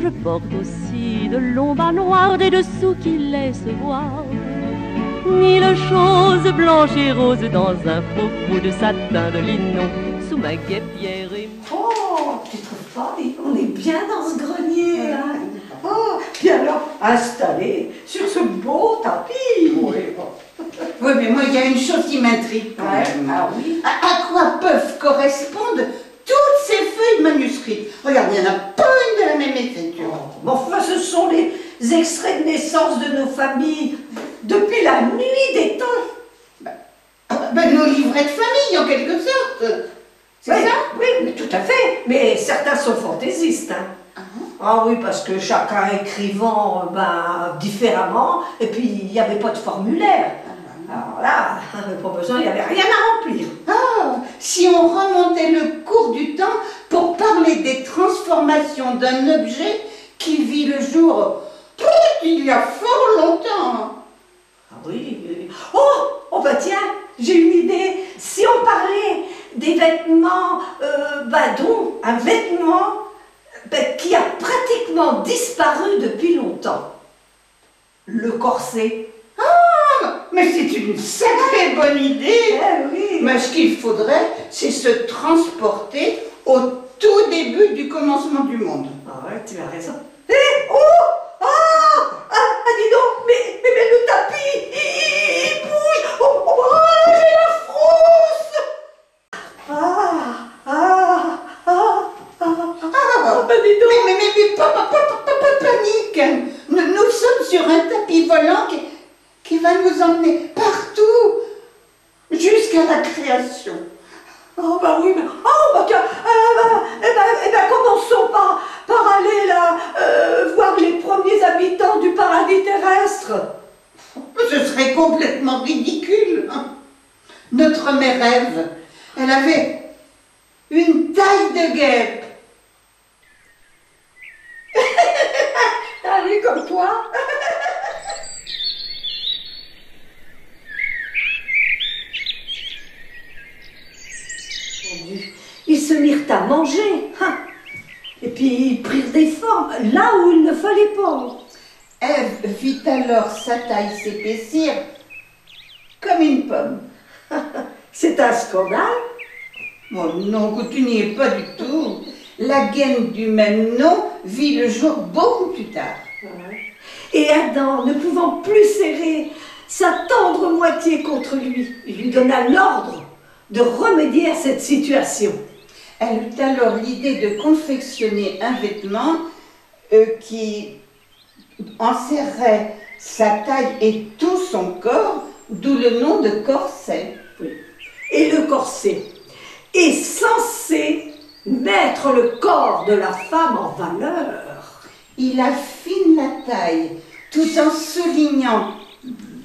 je porte aussi de longs bas noirs, des dessous qui laissent voir mille choses blanches et roses dans un faux pot de satin de linon sous ma guêpière et... Oh, tu trouves pas? On est bien dans ce grenier, hein? Oh, puis alors, installé sur ce beau tapis. Oui, mais moi, il y a une chose qui m'intrigue quand même. Ah oui? À quoi peuvent correspondre toutes ces feuilles manuscrites? Regarde, il n'y en a pas une de la même écriture. Oh, mais enfin, ce sont les extraits de naissance de nos familles depuis la nuit des temps. Nos livrets de famille, en quelque sorte. C'est Oui, ça? oui, mais tout à fait. Mais certains sont fantaisistes, hein. Ah oui, parce que chacun écrivant différemment, et puis il n'y avait pas de formulaire. Alors là, pas besoin, il n'y avait rien à remplir. Ah, si on remontait le cours du temps pour parler des transformations d'un objet qui vit le jour il y a fort longtemps. Ah oui. Oh bah tiens, j'ai une idée. Si on parlait des vêtements, dont un vêtement qui a pratiquement disparu depuis longtemps. Le corset. Ah, mais c'est une sacrée bonne idée. Eh oui. Mais ce qu'il faudrait, c'est se transporter au tout début du commencement du monde. Ah ouais, tu as raison. Dis donc, mais le tapis, il bouge. Oh, j'ai la frousse. Dis donc. Mais pas panique. Nous sommes sur un tapis volant qui va nous emmener partout jusqu'à la création. Oh bah oui, mais tiens, commençons par aller là voir les premiers habitants du paradis terrestre. Ce serait complètement ridicule. Notre mère Ève, elle avait une taille de guêpe. Ah oui, comme toi. Ils se mirent à manger, hein. Et puis ils prirent des formes là où il ne fallait pas. Ève vit alors sa taille s'épaissir comme une pomme. C'est un scandale. Oh non, que tu n'y es pas du tout. La gaine du même nom vit le jour beaucoup plus tard. Et Adam, ne pouvant plus serrer sa tendre moitié contre lui, il lui donna l'ordre de remédier à cette situation. Elle eut alors l'idée de confectionner un vêtement qui enserrait sa taille et tout son corps, d'où le nom de corset. Oui. Et le corset est censé mettre le corps de la femme en valeur. Il affine la taille tout en soulignant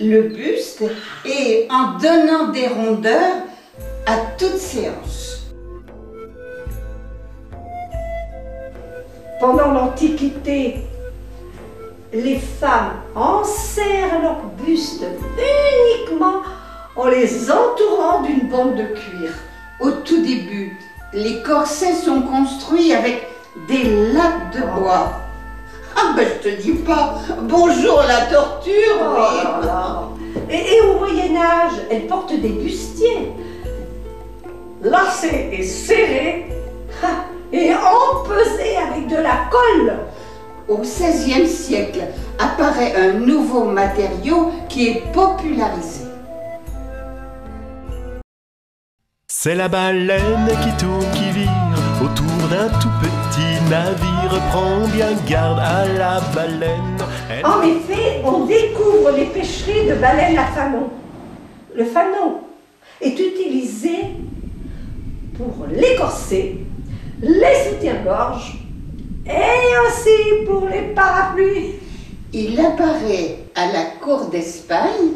le buste et en donnant des rondeurs à toutes ses hanches. Pendant l'Antiquité, les femmes enserrent leur buste uniquement en les entourant d'une bande de cuir. Au tout début, les corsets sont construits avec des lattes de bois. Ah ben je te dis pas, bonjour la torture, oui. Oh là là. Et au Moyen-Âge, elles portent des bustiers, lacés et serrés, et empesés avec de la colle. Au XVIe siècle apparaît un nouveau matériau qui est popularisé. C'est la baleine qui tourne, qui vire autour d'un tout petit navire. Prends bien garde à la baleine. En effet, on découvre les pêcheries de baleines à fanon. Le fanon est utilisé pour les corsets, les soutiens-gorge et aussi pour les parapluies. Il apparaît à la cour d'Espagne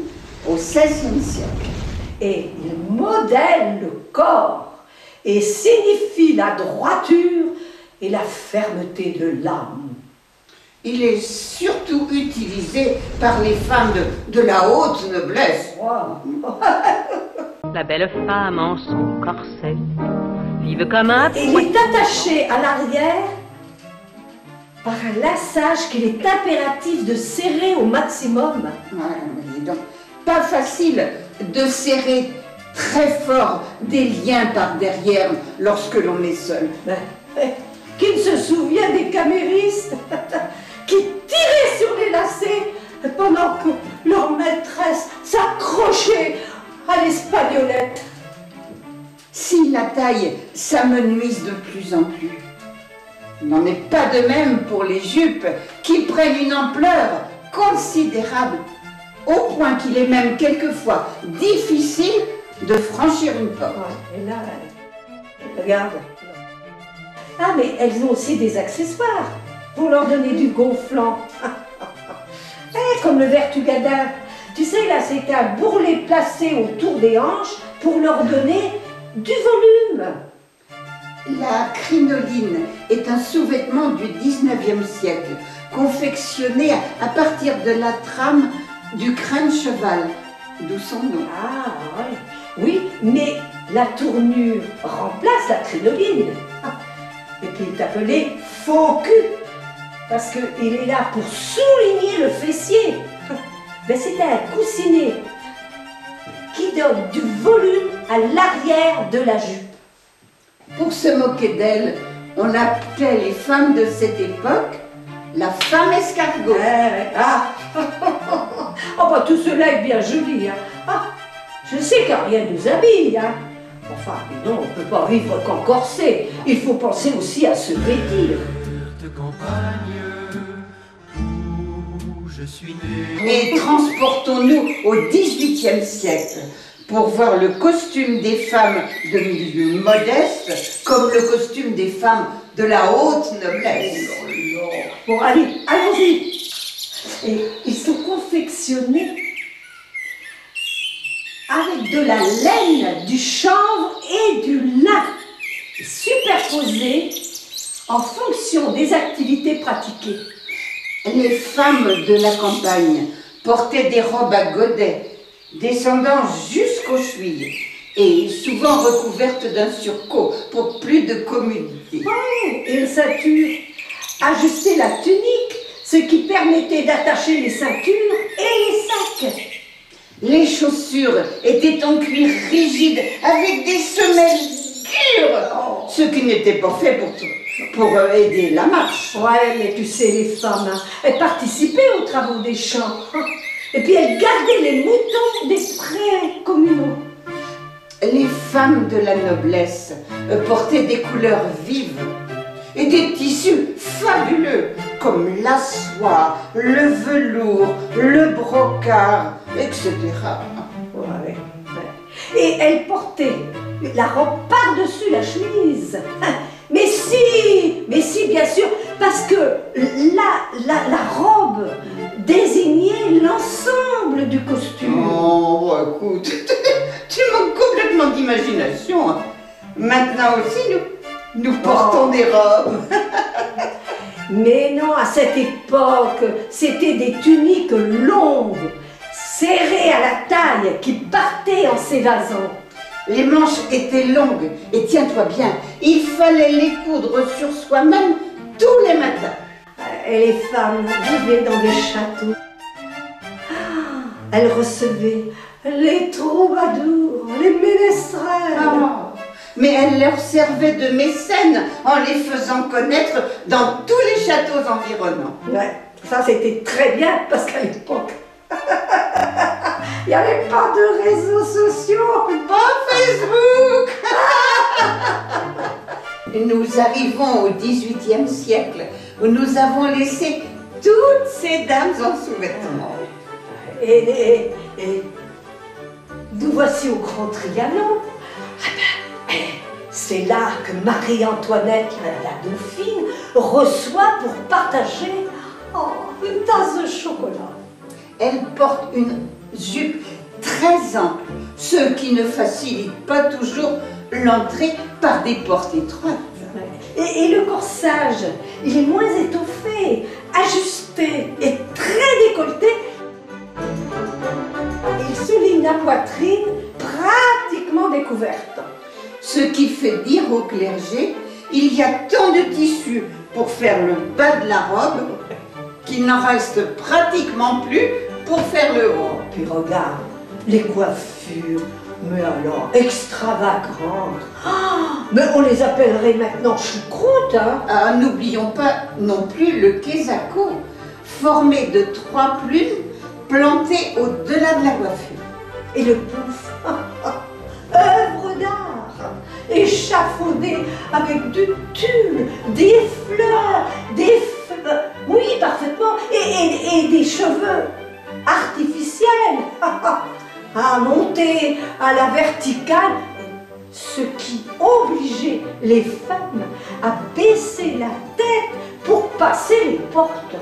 au XVIe siècle. Et il modèle le corps et signifie la droiture et la fermeté de l'âme. Il est surtout utilisé par les femmes de la haute noblesse. Wow. La belle femme en son corset, vive comme un Il est attaché à l'arrière par un lassage qu'il est impératif de serrer au maximum. Ouais, mais dis donc, pas facile de serrer très fort des liens par derrière lorsque l'on est seul. Qui ne se souvient des caméristes qui tiraient sur les lacets pendant que leur maîtresse s'accrochait à l'espagnolette. Si la taille s'amenuise de plus en plus, il n'en est pas de même pour les jupes qui prennent une ampleur considérable, au point qu'il est même quelquefois difficile de franchir une porte. Et là, regarde. Ah, mais elles ont aussi des accessoires pour leur donner du gonflant. Comme le Vertugadin. Tu sais, là, c'est un bourrelet placé autour des hanches pour leur donner du volume. La crinoline est un sous-vêtement du 19e siècle, confectionné à partir de la trame du crâne cheval, d'où son nom. Ah, oui, mais la tournure remplace la crinoline. Et puis il est appelé faux cul, parce qu'il est là pour souligner le fessier. Ben, c'est un coussinet qui donne du volume à l'arrière de la jupe. Pour se moquer d'elle, on appelait les femmes de cette époque la femme escargot. Oh, bah, tout cela est bien joli. Je sais qu'un rien nous habille. Enfin, mais non, on ne peut pas vivre qu'en corset. Il faut penser aussi à se vêtir. Et transportons-nous au XVIIIe siècle pour voir le costume des femmes de milieu modeste comme le costume des femmes de la haute noblesse. Bon, allez, allons-y. Et ils sont confectionnés avec de la laine, du chanvre et du lin, superposés en fonction des activités pratiquées. Les femmes de la campagne portaient des robes à godets, descendant jusqu'aux chevilles, et souvent recouvertes d'un surcot pour plus de commodité. Et une ceinture ajustée la tunique, ce qui permettait d'attacher les ceintures et les sacs. Les chaussures étaient en cuir rigide avec des semelles dures, ce qui n'était pas fait pour aider la marche. Ouais, mais tu sais, les femmes, elles participaient aux travaux des champs. Et puis elles gardaient les moutons des prés communaux. Les femmes de la noblesse portaient des couleurs vives et des tissus fabuleux comme la soie, le velours, le brocart, etc. Ouais. Et elles portaient la robe par-dessus la chemise. Mais si, bien sûr, parce que la robe désignait l'ensemble du costume. Oh, écoute, tu manques complètement d'imagination. Maintenant aussi, nous portons des robes. Mais non, à cette époque, c'était des tuniques longues, serrées à la taille, qui partaient en s'évasant. Les manches étaient longues, et tiens-toi bien, il fallait les coudre sur soi-même tous les matins. Et les femmes vivaient dans des châteaux. Elles recevaient les troubadours, les ménestrels. Mais elle leur servait de mécène en les faisant connaître dans tous les châteaux environnants. Ouais, ça c'était très bien parce qu'à l'époque, il n'y avait pas de réseaux sociaux, pas Facebook. Nous arrivons au XVIIIe siècle où nous avons laissé toutes ces dames en sous-vêtements. Et nous voici au Grand Trianon. C'est là que Marie-Antoinette, la dauphine, reçoit pour partager une tasse de chocolat. Elle porte une jupe très ample, ce qui ne facilite pas toujours l'entrée par des portes étroites. Et le corsage, il est moins étoffé, ajusté et très décolleté. Il souligne la poitrine pratiquement découverte. Ce qui fait dire au clergé, il y a tant de tissus pour faire faire le bas de la robe, qu'il n'en reste pratiquement plus pour faire le haut. Puis regarde, les coiffures, mais alors extravagantes. Ah, mais on les appellerait maintenant choucroute, hein? Ah, n'oublions pas non plus le kezako, formé de 3 plumes plantées au-delà de la coiffure. Et le pouf, œuvre d'art, échafaudé avec du tulle, des fleurs, oui, parfaitement, et des cheveux artificiels, à monter à la verticale, ce qui obligeait les femmes à baisser la tête pour passer les portes.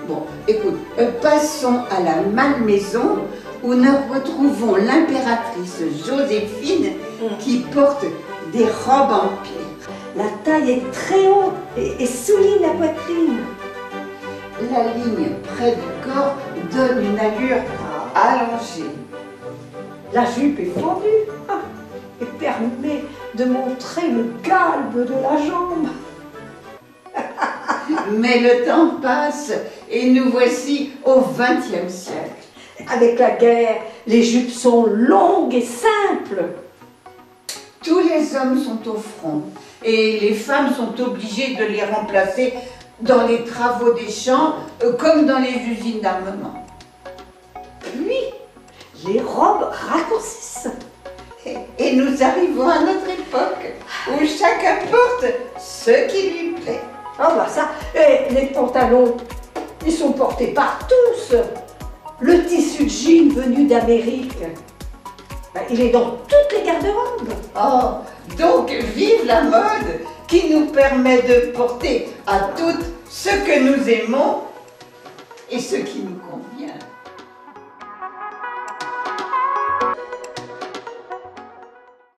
Bon, écoute, passons à la Malmaison, où nous retrouvons l'impératrice Joséphine qui porte des robes en pierre. La taille est très haute et souligne la poitrine. La ligne près du corps donne une allure allongée. La jupe est fendue et permet de montrer le galbe de la jambe. Mais le temps passe et nous voici au XXe siècle. Avec la guerre, les jupes sont longues et simples. Tous les hommes sont au front et les femmes sont obligées de les remplacer dans les travaux des champs comme dans les usines d'armement. Puis, les robes raccourcissent. Et nous arrivons à notre époque où chacun porte ce qui lui plaît. Ah bah ça, et les pantalons, ils sont portés par tous. Le tissu de jean venu d'Amérique, ben, il est dans toutes les garde-robes. Oh, donc vive la mode qui nous permet de porter à toutes ce que nous aimons et ce qui nous convient.